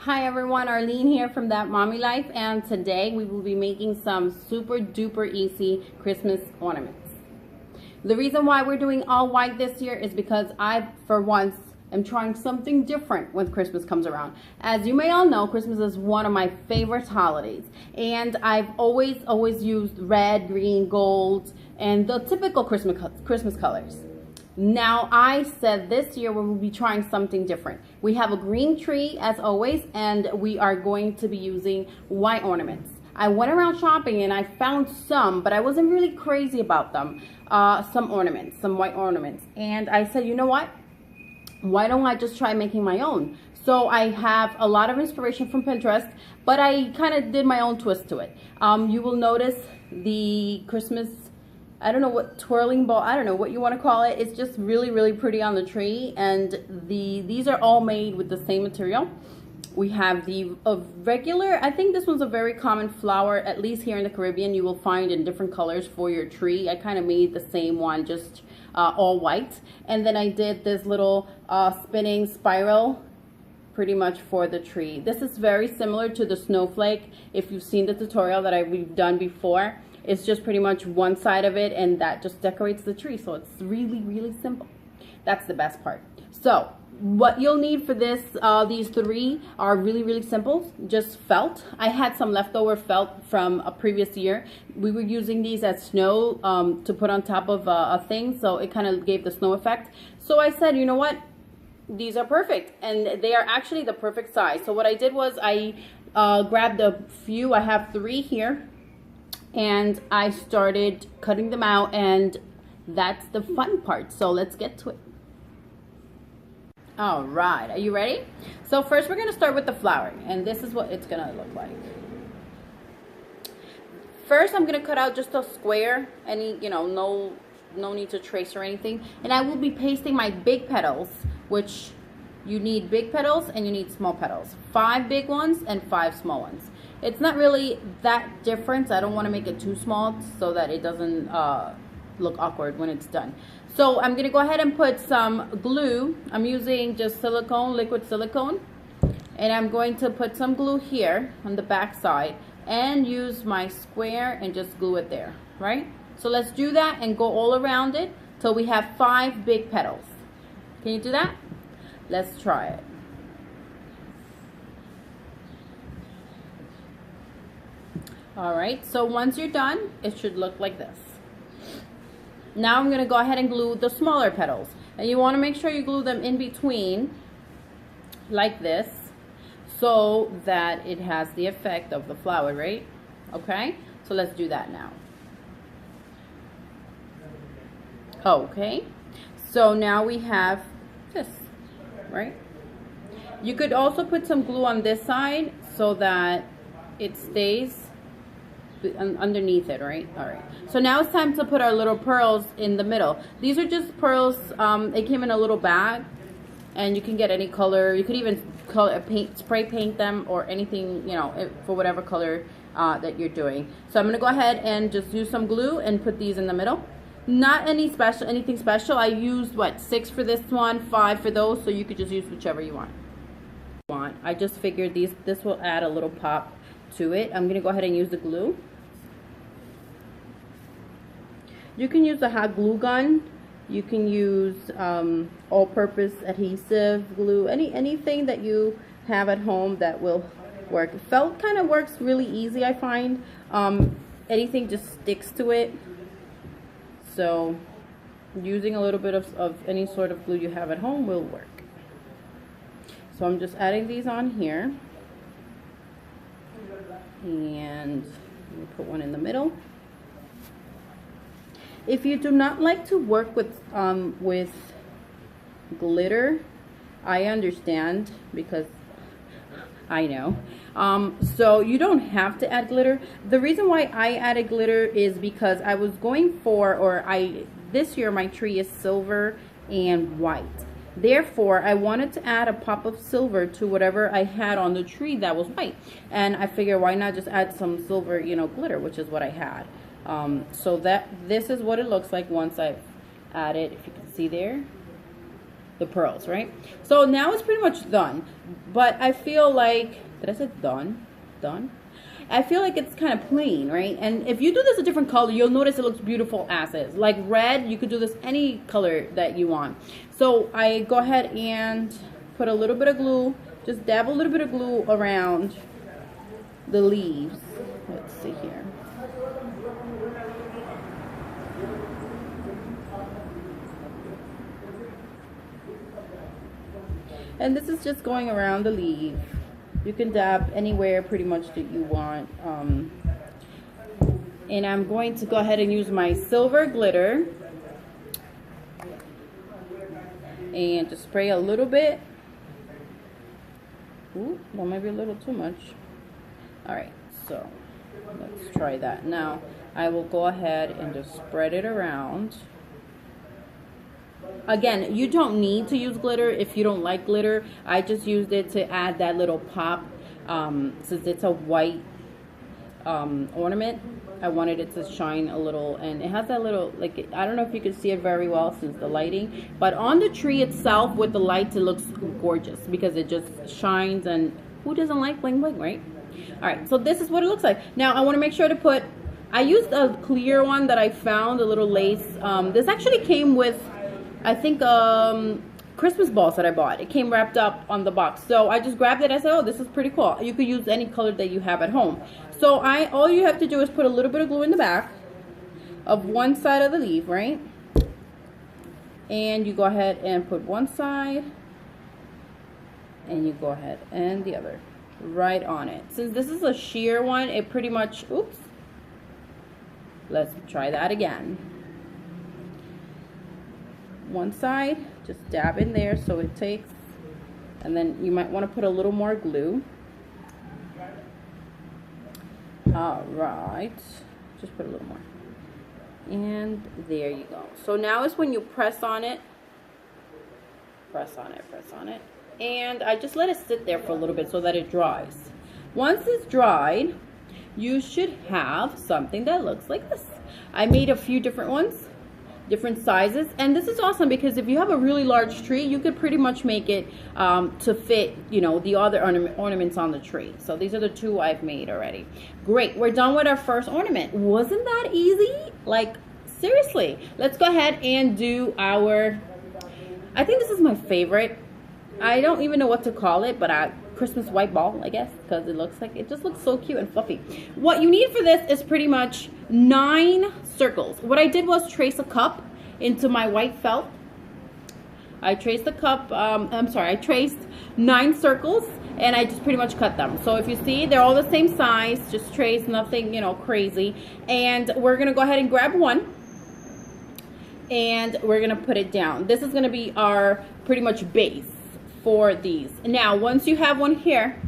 Hi everyone, Arlene here from That Mommy Life, and today we will be making some super duper easy Christmas ornaments. The reason why we're doing all white this year is because I, for once, am trying something different when Christmas comes around. As you may all know, Christmas is one of my favorite holidays, and I've always used red, green, gold, and the typical Christmas colors. Now I said this year we will be trying something different. We have a green tree as always, and we are going to be using white ornaments. I went around shopping and I found some, but I wasn't really crazy about them. Some white ornaments. And I said, you know what? Why don't I just try making my own? So I have a lot of inspiration from Pinterest, but I kind of did my own twist to it. You will notice the Christmas, I don't know what, twirling ball, I don't know what you want to call it. It's just really pretty on the tree, and these are all made with the same material. We have the regular, I think this one's a very common flower, at least here in the Caribbean. You will find in different colors for your tree. I kind of made the same one, just all white. And then I did this little spinning spiral pretty much for the tree. This is very similar to the snowflake. If you've seen the tutorial that we've done before, it's just pretty much one side of it, and that just decorates the tree. So it's really simple. That's the best part. So what you'll need for this, these three are really simple. Just felt. I had some leftover felt from a previous year. We were using these as snow to put on top of a thing, so it kind of gave the snow effect. So I said, you know what? These are perfect, and they are actually the perfect size. So what I did was I grabbed a few. I have 3 here. And I started cutting them out, and that's the fun part. So let's get to it. All right, are you ready? So first we're gonna start with the flowering, and this is what it's gonna look like. First I'm gonna cut out just a square, no need to trace or anything. And I will be pasting my big petals, which you need big petals and you need small petals. 5 big ones and 5 small ones. It's not really that different. I don't want to make it too small so that it doesn't look awkward when it's done. So I'm going to go ahead and put some glue. I'm using just silicone, liquid silicone. And I'm going to put some glue here on the back side and use my square and just glue it there, right? So let's do that and go all around it till we have 5 big petals. Can you do that? Let's try it. Alright, so once you're done, it should look like this. Now I'm going to go ahead and glue the smaller petals. And you want to make sure you glue them in between, like this, so that it has the effect of the flower, right? Okay, so let's do that now. Okay, so now we have this, right? You could also put some glue on this side so that it stays underneath it, right? All right, so now it's time to put our little pearls in the middle. These are just pearls. They came in a little bag, and you can get any color. You could even spray paint them or anything, for whatever color that you're doing. So I'm gonna go ahead and just use some glue and put these in the middle. Not anything special. I used 6 for this one, 5 for those, so you could just use whichever you want. I just figured this will add a little pop to it. I'm gonna go ahead and use the glue. You can use a hot glue gun. You can use all-purpose adhesive glue. Anything that you have at home that will work. Felt kind of works really easy, I find. Anything just sticks to it. So using a little bit of any sort of glue you have at home will work. So I'm just adding these on here. And let me put one in the middle. If you do not like to work with glitter, I understand, because I know. So you don't have to add glitter. The reason why I added glitter is because I was going for, this year my tree is silver and white. Therefore, I wanted to add a pop of silver to whatever I had on the tree that was white. And I figured, why not just add some silver, glitter, which is what I had. So this is what it looks like once I've added, if you can see there, the pearls, right? So now it's pretty much done. But I feel like, did I say done? Done? I feel like it's kind of plain, right? And if you do this a different color, you'll notice it looks beautiful as is. Like red, you could do this any color that you want. So I go ahead and put a little bit of glue, just dab a little bit of glue around the leaves. Let's see here. And this is just going around the leaf. You can dab anywhere pretty much that you want. And I'm going to go ahead and use my silver glitter and just spray a little bit. Ooh, that might be a little too much. All right, so let's try that. Now I will go ahead and just spread it around. Again, you don't need to use glitter if you don't like glitter. I just used it to add that little pop. Since it's a white ornament, I wanted it to shine a little, and it has that little, like, I don't know if you can see it very well since the lighting, but on the tree itself with the lights, it looks gorgeous because it just shines, and who doesn't like bling bling, right? All right, so this is what it looks like. Now I want to make sure to put, I used a clear one that I found, a little lace. This actually came with, I think, Christmas balls that I bought. It came wrapped up on the box. So I just grabbed it. I said, oh, this is pretty cool. You could use any color that you have at home. So all you have to do is put a little bit of glue in the back of one side of the leaf, right? And you go ahead and put one side, and you go ahead and the other right on it. Since this is a sheer one, it pretty much, oops. Let's try that again. One side, just dab in there so it takes, and then you might want to put a little more glue. All right, just put a little more, and there you go. So now is when you press on it, press on it, and I just let it sit there for a little bit so that it dries. Once it's dried, you should have something that looks like this. I made a few different ones, different sizes, and this is awesome because if you have a really large tree, you could pretty much make it to fit, you know, the other ornaments on the tree. So these are the two I've made already. Great, we're done with our first ornament. Wasn't that easy? Like, seriously. Let's go ahead and do our, I think this is my favorite. I don't even know what to call it, but Christmas white ball, I guess, because it just looks so cute and fluffy. What you need for this is pretty much 9 circles. What I did was trace a cup into my white felt. I traced the cup, I traced 9 circles, and I just pretty much cut them. So if you see, they're all the same size, just trace, nothing, you know, crazy. And we're gonna go ahead and grab one, and we're gonna put it down. This is gonna be our pretty much base for these. Now, once you have one here,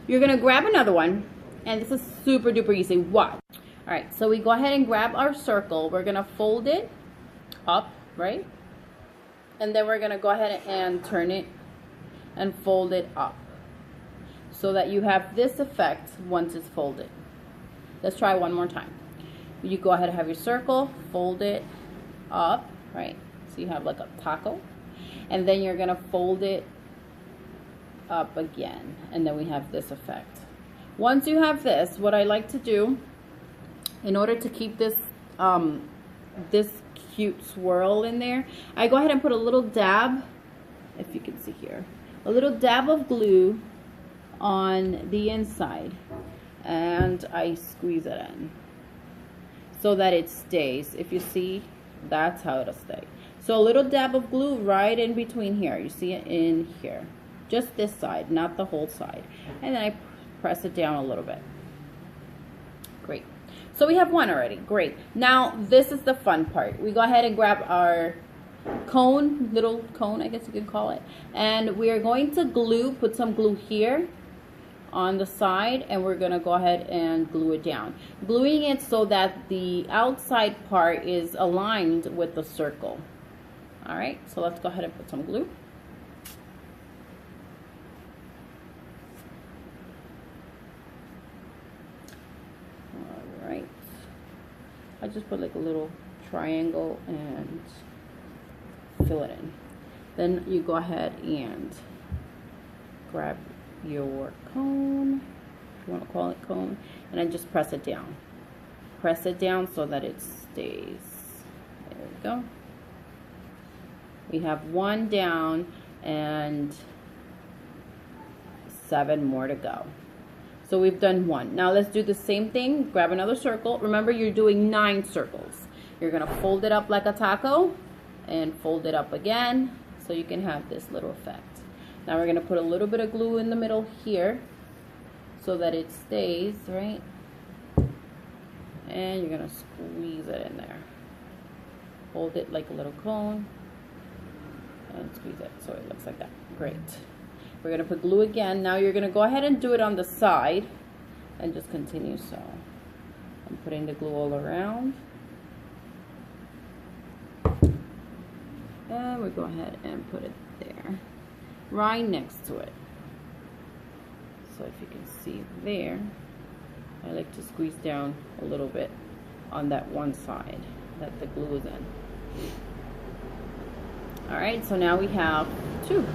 you're gonna grab another one, and this is super duper easy. Watch. All right, so we go ahead and grab our circle. We're gonna fold it up, right? And then we're gonna go ahead and turn it and fold it up so that you have this effect once it's folded. Let's try one more time. You go ahead and have your circle, fold it up, right? So you have like a taco, and then you're gonna fold it up again, and then we have this effect. Once you have this, what I like to do in order to keep this this cute swirl in there, I go ahead and put a little dab, if you can see here, a little dab of glue on the inside, and I squeeze it in so that it stays. If you see, that's how it'll stay. So a little dab of glue right in between here. You see it in here. Just this side, not the whole side. And then I press it down a little bit. Great. So we have one already. Great. Now, this is the fun part. We go ahead and grab our cone, little cone, I guess you could call it. And we are going to put some glue here on the side, and we're going to go ahead and glue it down. Gluing it so that the outside part is aligned with the circle. All right, so let's go ahead and put some glue. I just put like a little triangle and fill it in. Then you go ahead and grab your cone, if you want to call it cone, and then just press it down. Press it down so that it stays. There we go. We have 1 down and 7 more to go. So we've done 1. Now let's do the same thing. Grab another circle. Remember, you're doing 9 circles. You're gonna fold it up like a taco and fold it up again so you can have this little effect. Now we're gonna put a little bit of glue in the middle here so that it stays, right? And you're gonna squeeze it in there. Hold it like a little cone and squeeze it so it looks like that. Great. We're gonna put glue again. Now you're gonna go ahead and do it on the side and just continue. So I'm putting the glue all around. And we go ahead and put it there, right next to it. So if you can see there, I like to squeeze down a little bit on that one side that the glue is in. All right, so now we have 2,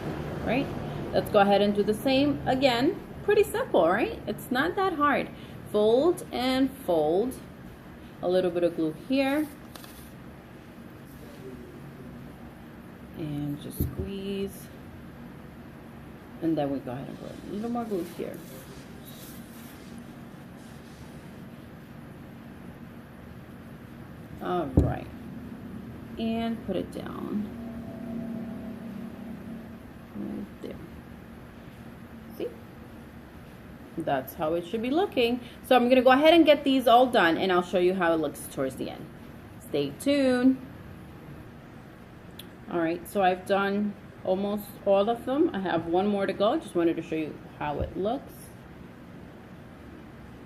right? Let's go ahead and do the same again. Pretty simple, right? It's not that hard. Fold and fold. A little bit of glue here. And just squeeze. And then we go ahead and put a little more glue here. All right. And put it down. Right there. See? That's how it should be looking. So I'm going to go ahead and get these all done, and I'll show you how it looks towards the end. Stay tuned. All right, so I've done almost all of them. I have 1 more to go. Just wanted to show you how it looks.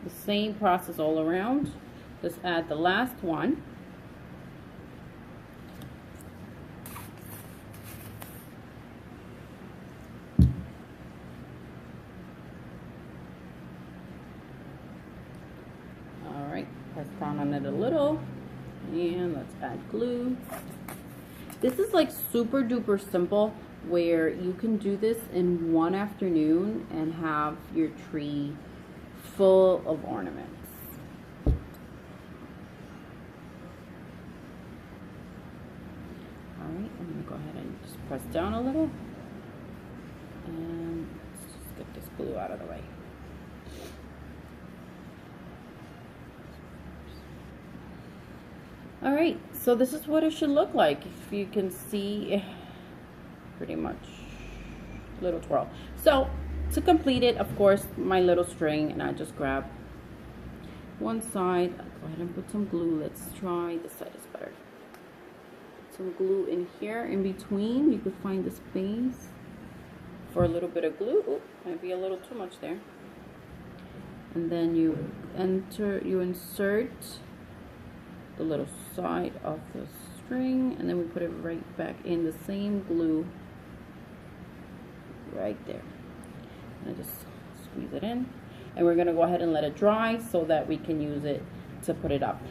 The same process all around. Just add the last one. All right, press down on it a little, and let's add glue. This is like super duper simple, where you can do this in one afternoon and have your tree full of ornaments. All right, I'm gonna go ahead and just press down a little, and let's just get this glue out of the way. All right, so this is what it should look like. If you can see, pretty much little twirl. So to complete it, of course, my little string, and I just grab one side. I'll go ahead and put some glue. Let's try this side is better. Some glue in here in between. You could find the space for a little bit of glue. Ooh, might be a little too much there. And then you insert the little side of the string, and then we put it right back in the same glue right there. And I just squeeze it in, and we're gonna go ahead and let it dry so that we can use it to put it up.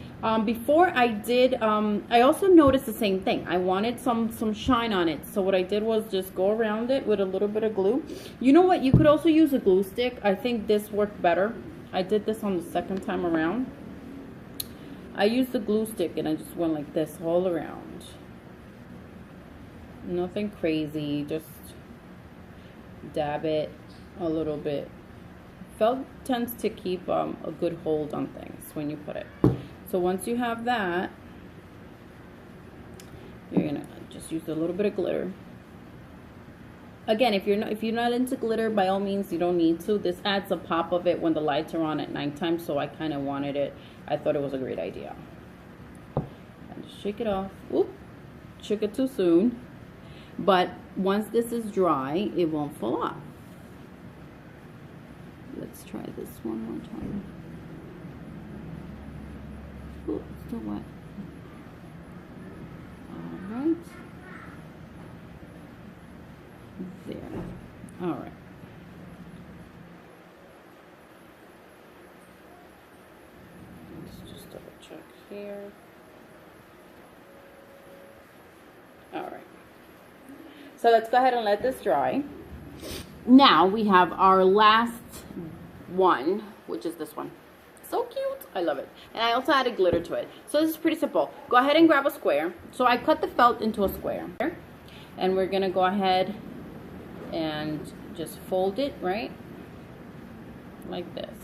Before I did, I also noticed the same thing. I wanted some shine on it, so what I did was just go around it with a little bit of glue. You know what? You could also use a glue stick. I think this worked better. I did this on the second time around. I used the glue stick and I just went like this all around. Nothing crazy, just dab it a little bit. Felt tends to keep a good hold on things when you put it. So once you have that, you're gonna just use a little bit of glitter. Again, if you're not into glitter, by all means, you don't need to. This adds a pop of it when the lights are on at nighttime, so I kind of wanted it. I thought it was a great idea. And just shake it off. Oop, shook it too soon. But once this is dry, it won't fall off. Let's try this one more time. Ooh, it's still wet. All right. There. All right. Let's just double check here. All right. So let's go ahead and let this dry. now we have our last one, which is this one. So cute. I love it. And I also added glitter to it. So this is pretty simple. Go ahead and grab a square. So I cut the felt into a square. And we're going to go ahead and just fold it, right? Like this.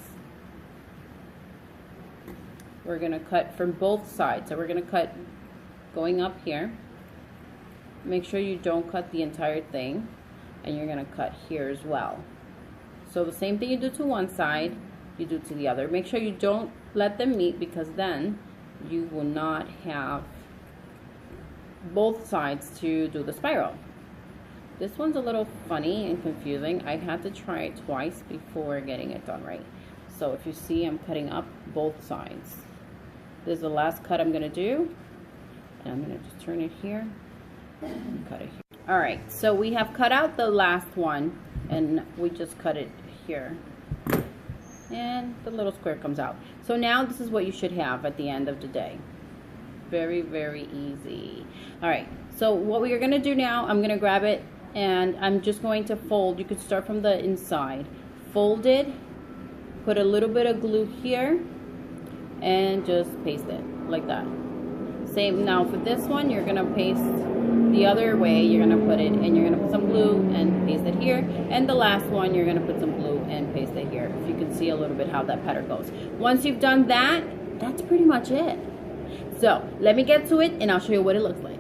We're going to cut from both sides. So we're going to cut going up here. Make sure you don't cut the entire thing. And you're going to cut here as well. So the same thing you do to one side, you do to the other. Make sure you don't let them meet, because then you will not have both sides to do the spiral. This one's a little funny and confusing. I had to try it twice before getting it done right. So if you see, I'm cutting up both sides. This is the last cut I'm going to do. And I'm going to just turn it here and cut it here. Alright, so we have cut out the last one, and we just cut it here. And the little square comes out. So now this is what you should have at the end of the day. Very, very easy. Alright, so what we are going to do now, I'm going to grab it and I'm just going to fold. You could start from the inside. Fold it, put a little bit of glue here, and just paste it like that. Same now for this one, you're going to paste the other way. You're going to put it, and you're going to put some glue and paste it here. And the last one, you're going to put some glue and paste it here. If you can see a little bit how that pattern goes. Once you've done that, that's pretty much it. So let me get to it and I'll show you what it looks like.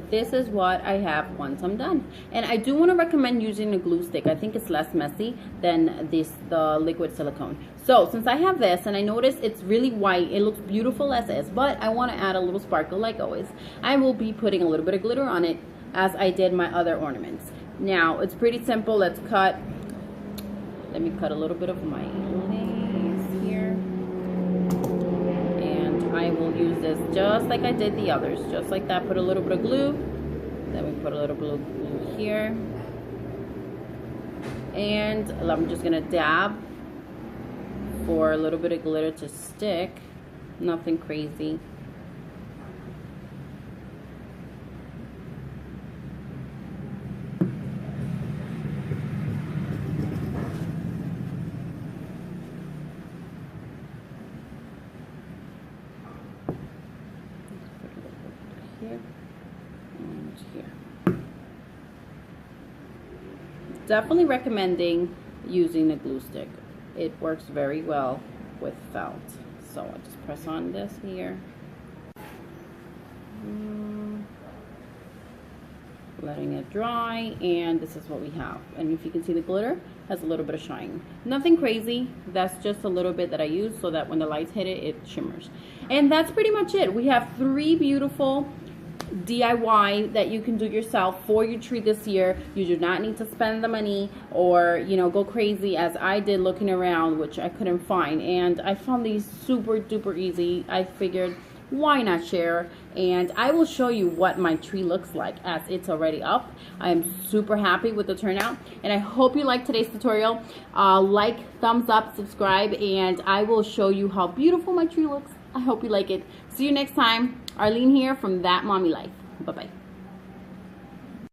This is what I have once I'm done. And I do want to recommend using a glue stick. I think it's less messy than the liquid silicone. So since I have this and I notice it's really white, it looks beautiful as is, but I want to add a little sparkle like always. I will be putting a little bit of glitter on it as I did my other ornaments. Now it's pretty simple. Let's cut. Let me cut a little bit of my lace here. And I will use this just like I did the others. Just like that. Put a little bit of glue. Then we put a little bit of glue here. And I'm just going to dab for a little bit of glitter to stick. Nothing crazy. Here and here. Definitely recommending using a glue stick. It works very well with felt. So I just press on this here. Letting it dry, and this is what we have. And if you can see, the glitter has a little bit of shine. Nothing crazy. That's just a little bit that I use so that when the lights hit it, it shimmers. And that's pretty much it. We have 3 beautiful DIY that you can do yourself for your tree this year. You do not need to spend the money or, you know, go crazy as I did looking around, which I couldn't find. And I found these super duper easy. I figured, why not share? And I will show you what my tree looks like as it's already up. I am super happy with the turnout, and I hope you liked today's tutorial. Like, thumbs up, subscribe, and I will show you how beautiful my tree looks. I hope you like it. See you next time. Arlene here from That Mommy Life. Bye-bye.